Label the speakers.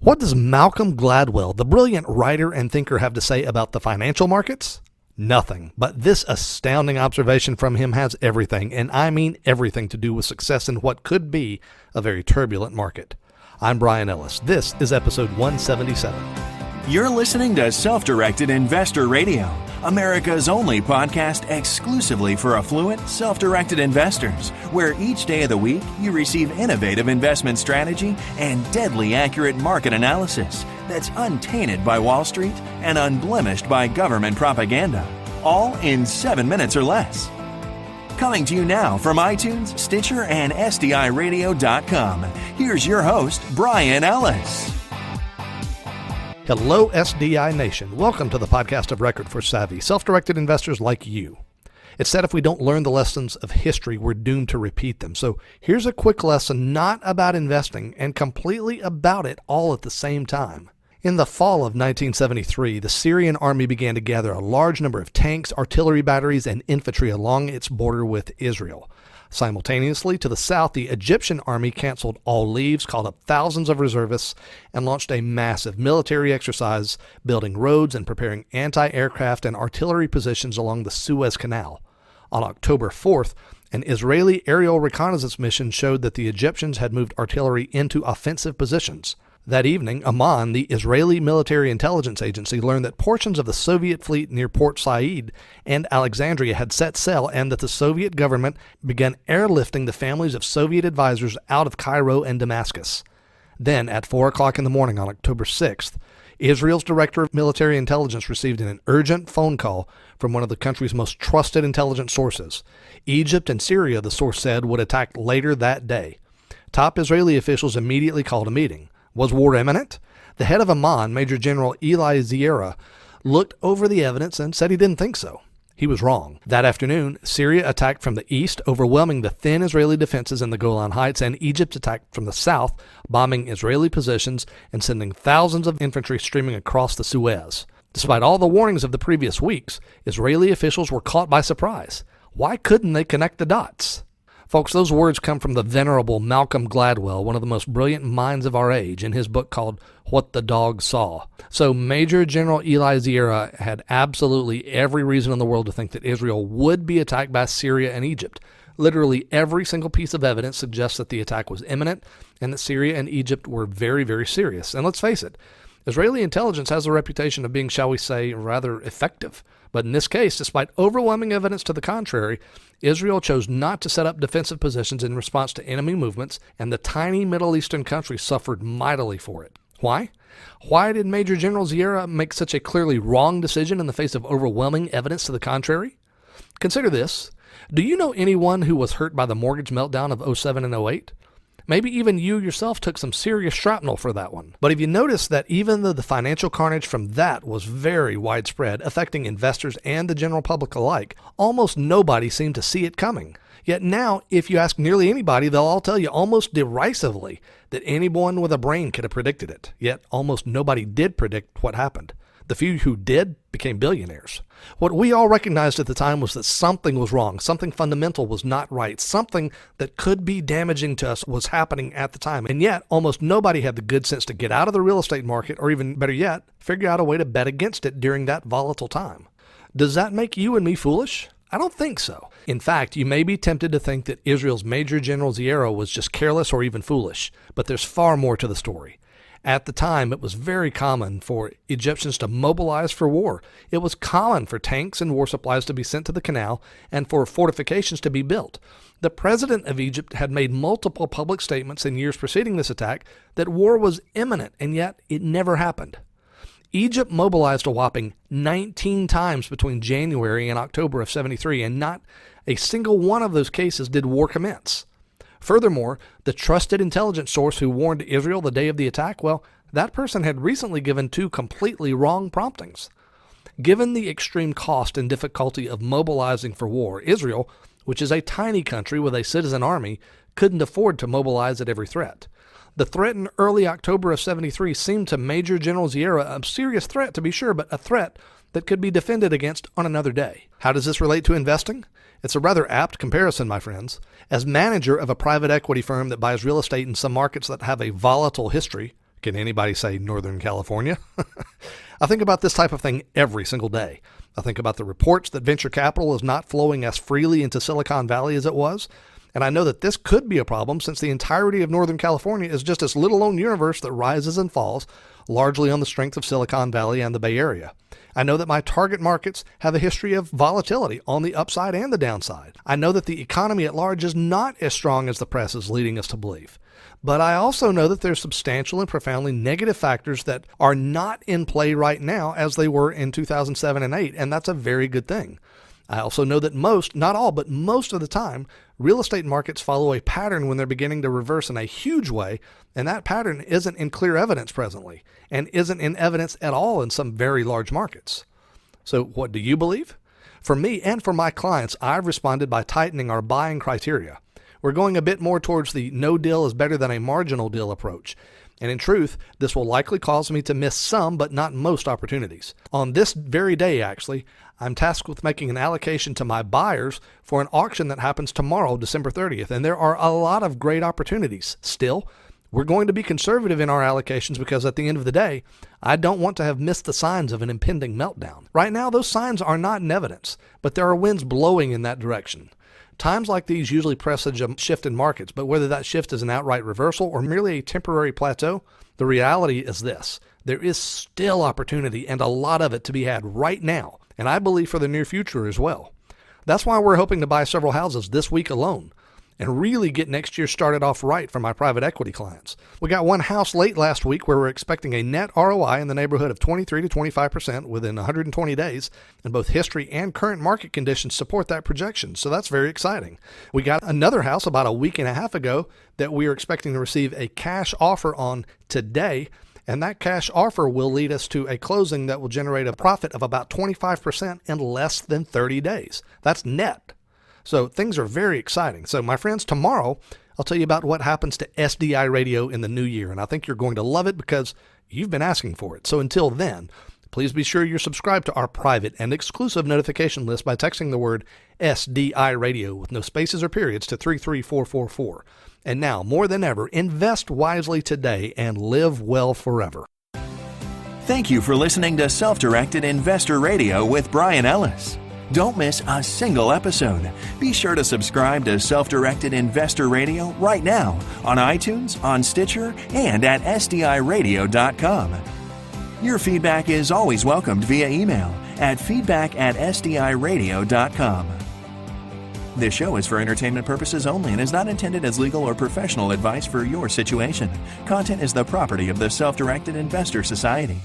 Speaker 1: What does Malcolm Gladwell, the brilliant writer and thinker, have to say about the financial markets? Nothing. But this astounding observation from him has everything, and I mean everything, to do with success in what could be a very turbulent market. I'm Bryan Ellis. This is episode 177.
Speaker 2: You're listening to Self-Directed Investor Radio, America's only podcast exclusively for affluent, self-directed investors, where each day of the week you receive innovative investment strategy and deadly accurate market analysis that's untainted by Wall Street and unblemished by government propaganda, all in 7 minutes or less. Coming to you now from iTunes, Stitcher, and SDIRadio.com, here's your host, Bryan Ellis.
Speaker 1: Hello, SDI Nation. Welcome to the podcast of record for savvy, self-directed investors like you. It's said if we don't learn the lessons of history, we're doomed to repeat them. So here's a quick lesson not about investing and completely about it all at the same time. In the fall of 1973, the Syrian army began to gather a large number of tanks, artillery batteries, and infantry along its border with Israel. Simultaneously, to the south, the Egyptian army canceled all leaves, called up thousands of reservists, and launched a massive military exercise, building roads and preparing anti-aircraft and artillery positions along the Suez Canal. On October 4th, an Israeli aerial reconnaissance mission showed that the Egyptians had moved artillery into offensive positions. That evening, Aman, the Israeli military intelligence agency, learned that portions of the Soviet fleet near Port Said and Alexandria had set sail and that the Soviet government began airlifting the families of Soviet advisors out of Cairo and Damascus. Then, at 4 o'clock in the morning on October 6th, Israel's director of military intelligence received an urgent phone call from one of the country's most trusted intelligence sources. Egypt and Syria, the source said, would attack later that day. Top Israeli officials immediately called a meeting. Was war imminent? The head of Aman, Major General Eli Zeira, looked over the evidence and said he didn't think so. He was wrong. That afternoon, Syria attacked from the east, overwhelming the thin Israeli defenses in the Golan Heights, and Egypt attacked from the south, bombing Israeli positions and sending thousands of infantry streaming across the Suez. Despite all the warnings of the previous weeks, Israeli officials were caught by surprise. Why couldn't they connect the dots? Folks, those words come from the venerable Malcolm Gladwell, one of the most brilliant minds of our age, in his book called What the Dog Saw. So Major General Eli Zeira had absolutely every reason in the world to think that Israel would be attacked by Syria and Egypt. Literally every single piece of evidence suggests that the attack was imminent and that Syria and Egypt were very, very serious. And let's face it, Israeli intelligence has a reputation of being, shall we say, rather effective. But in this case, despite overwhelming evidence to the contrary, Israel chose not to set up defensive positions in response to enemy movements, and the tiny Middle Eastern country suffered mightily for it. Why? Why did Major General Zeira make such a clearly wrong decision in the face of overwhelming evidence to the contrary? Consider this. Do you know anyone who was hurt by the mortgage meltdown of 07 and 08? Maybe even you yourself took some serious shrapnel for that one. But have you noticed that even though the financial carnage from that was very widespread, affecting investors and the general public alike, almost nobody seemed to see it coming? Yet now, if you ask nearly anybody, they'll all tell you almost derisively that anyone with a brain could have predicted it. Yet almost nobody did predict what happened. The few who did became billionaires. What we all recognized at the time was that something was wrong, something fundamental was not right, something that could be damaging to us was happening at the time. And yet, almost nobody had the good sense to get out of the real estate market, or even better yet, figure out a way to bet against it during that volatile time. Does that make you and me foolish? I don't think so. In fact, you may be tempted to think that Israel's Major General Zeira was just careless or even foolish, but there's far more to the story. At the time, it was very common for Egyptians to mobilize for war. It was common for tanks and war supplies to be sent to the canal and for fortifications to be built. The president of Egypt had made multiple public statements in years preceding this attack that war was imminent, and yet it never happened. Egypt mobilized a whopping 19 times between January and October of 73, and not a single one of those cases did war commence. Furthermore, the trusted intelligence source who warned Israel the day of the attack, well, that person had recently given two completely wrong promptings. Given the extreme cost and difficulty of mobilizing for war, Israel, which is a tiny country with a citizen army, couldn't afford to mobilize at every threat. The threat in early October of 73 seemed to Major General Zeira a serious threat, to be sure, but a threat that could be defended against on another day. How does this relate to investing? It's a rather apt comparison, my friends. As manager of a private equity firm that buys real estate in some markets that have a volatile history, Can anybody say Northern California? I think about this type of thing every single day. I think about the reports that venture capital is not flowing as freely into Silicon Valley as it was. And I know that this could be a problem since the entirety of Northern California is just this little known universe that rises and falls, largely on the strength of Silicon Valley and the Bay Area. I know that my target markets have a history of volatility on the upside and the downside. I know that the economy at large is not as strong as the press is leading us to believe. But I also know that there's substantial and profoundly negative factors that are not in play right now as they were in 2007 and 8, and that's a very good thing. I also know that most, not all, but most of the time, real estate markets follow a pattern when they're beginning to reverse in a huge way, and that pattern isn't in clear evidence presently, and isn't in evidence at all in some very large markets. So what do you believe? For me and for my clients, I've responded by tightening our buying criteria. We're going a bit more towards the no deal is better than a marginal deal approach. And in truth, this will likely cause me to miss some, but not most opportunities. On this very day, actually, I'm tasked with making an allocation to my buyers for an auction that happens tomorrow, December 30th. And there are a lot of great opportunities. Still, we're going to be conservative in our allocations because at the end of the day, I don't want to have missed the signs of an impending meltdown. Right now, those signs are not in evidence, but there are winds blowing in that direction. Times like these usually presage a shift in markets, but whether that shift is an outright reversal or merely a temporary plateau, the reality is this. There is still opportunity and a lot of it to be had right now, and I believe for the near future as well. That's why we're hoping to buy several houses this week alone and really get next year started off right for my private equity clients. We got one house late last week where we're expecting a net ROI in the neighborhood of 23 to 25% within 120 days, and both history and current market conditions support that projection, so that's very exciting. We got another house about a week and a half ago that we are expecting to receive a cash offer on today, and that cash offer will lead us to a closing that will generate a profit of about 25% in less than 30 days. That's net. So things are very exciting. So my friends, tomorrow I'll tell you about what happens to SDI Radio in the new year, and I think you're going to love it because you've been asking for it. So until then, please be sure you're subscribed to our private and exclusive notification list by texting the word SDI Radio with no spaces or periods to 33444. And now, more than ever, invest wisely today and live well forever.
Speaker 2: Thank you for listening to Self-Directed Investor Radio with Bryan Ellis. Don't miss a single episode. Be sure to subscribe to Self-Directed Investor Radio right now on iTunes, on Stitcher, and at SDIRadio.com. Your feedback is always welcomed via email at feedback@SDIRadio.com. This show is for entertainment purposes only and is not intended as legal or professional advice for your situation. Content is the property of the Self-Directed Investor Society.